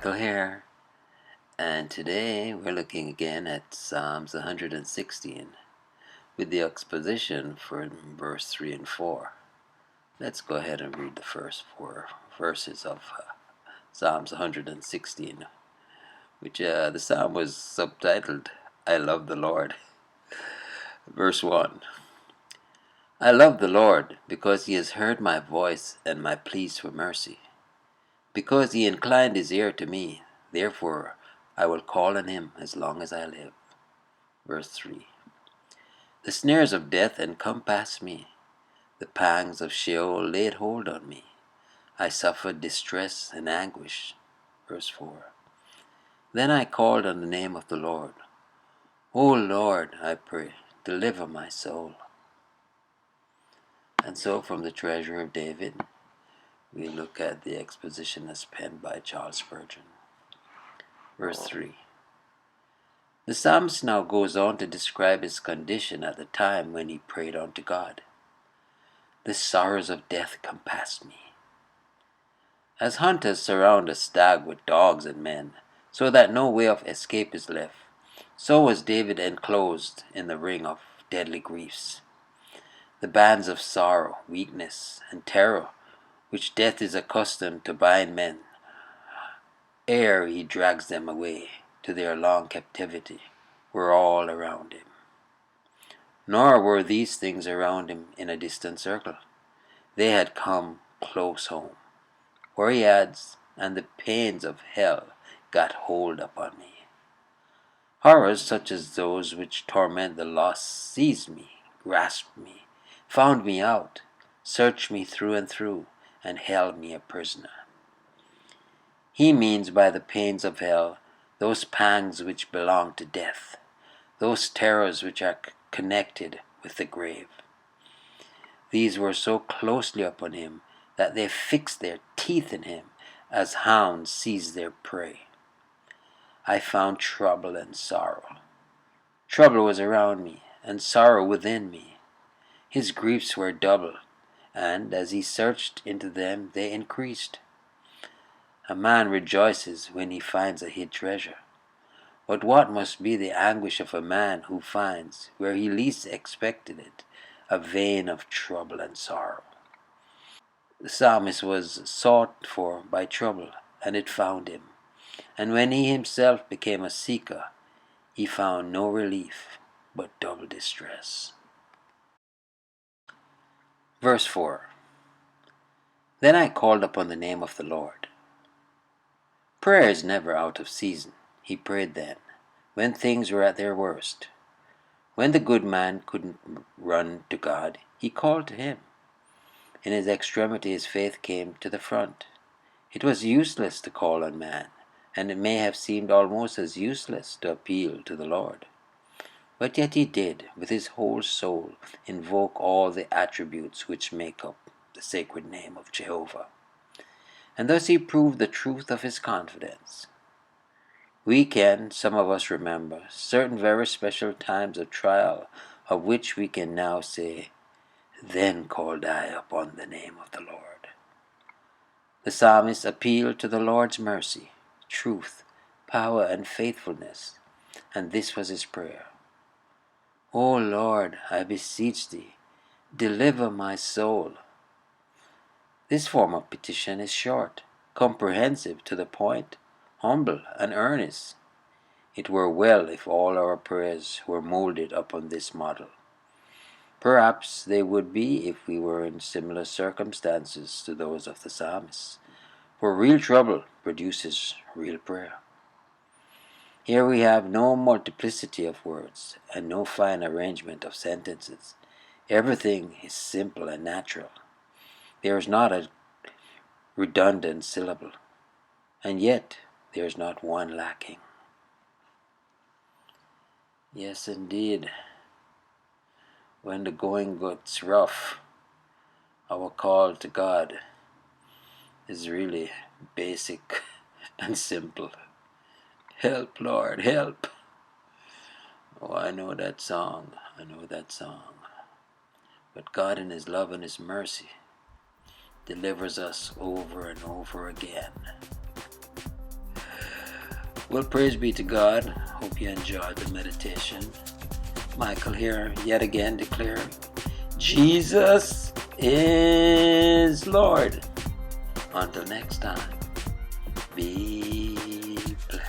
Michael here, and today we're looking again at Psalms 116 with the exposition for verse 3 and 4. Let's go ahead and read the first 4 verses of Psalms 116, which the psalm was subtitled, I Love the Lord. Verse 1. I love the Lord because he has heard my voice and my pleas for mercy. Because he inclined his ear to me, therefore I will call on him as long as I live. Verse 3. The snares of death encompassed me. The pangs of Sheol laid hold on me. I suffered distress and anguish. Verse 4. Then I called on the name of the Lord. O Lord, I pray, deliver my soul. And so from the Treasure of David, we look at the exposition as penned by Charles Spurgeon. Verse 3. The psalmist now goes on to describe his condition at the time when he prayed unto God. The sorrows of death compassed me. As hunters surround a stag with dogs and men, so that no way of escape is left, so was David enclosed in the ring of deadly griefs. The bands of sorrow, weakness, and terror, which death is accustomed to bind men, ere he drags them away to their long captivity, were all around him. Nor were these things around him in a distant circle. They had come close home, where he adds, and the pains of hell got hold upon me. Horrors such as those which torment the lost seized me, grasped me, found me out, searched me through and through, and held me a prisoner. He means by the pains of hell those pangs which belong to death, those terrors which are connected with the grave. These were so closely upon him that they fixed their teeth in him as hounds seize their prey. I found trouble and sorrow. Trouble was around me, and sorrow within me. His griefs were double, and as he searched into them they increased. A man rejoices when he finds a hid treasure. But what must be the anguish of a man who finds, where he least expected it, a vein of trouble and sorrow? The psalmist was sought for by trouble, and it found him. And when he himself became a seeker, he found no relief but double distress. Verse 4. Then I called upon the name of the Lord. Prayer is never out of season. He prayed then, when things were at their worst. When the good man couldn't run to God, he called to him. In his extremity his faith came to the front. It was useless to call on man, and it may have seemed almost as useless to appeal to the Lord. But yet he did, with his whole soul, invoke all the attributes which make up the sacred name of Jehovah. And thus he proved the truth of his confidence. We can, some of us, remember certain very special times of trial, of which we can now say, Then called I upon the name of the Lord. The psalmist appealed to the Lord's mercy, truth, power, and faithfulness, and this was his prayer. O Lord, I beseech thee, deliver my soul. This form of petition is short, comprehensive, to the point, humble, and earnest. It were well if all our prayers were molded upon this model. Perhaps they would be if we were in similar circumstances to those of the psalmist, for real trouble produces real prayer. Here we have no multiplicity of words and no fine arrangement of sentences. Everything is simple and natural. There is not a redundant syllable, and yet there is not one lacking. Yes, indeed, when the going gets rough, our call to God is really basic and simple. Help, Lord, help. Oh, I know that song. But God in His love and His mercy delivers us over and over again. Well, praise be to God. Hope you enjoyed the meditation. Michael here, yet again declaring, Jesus is Lord. Until next time, be blessed.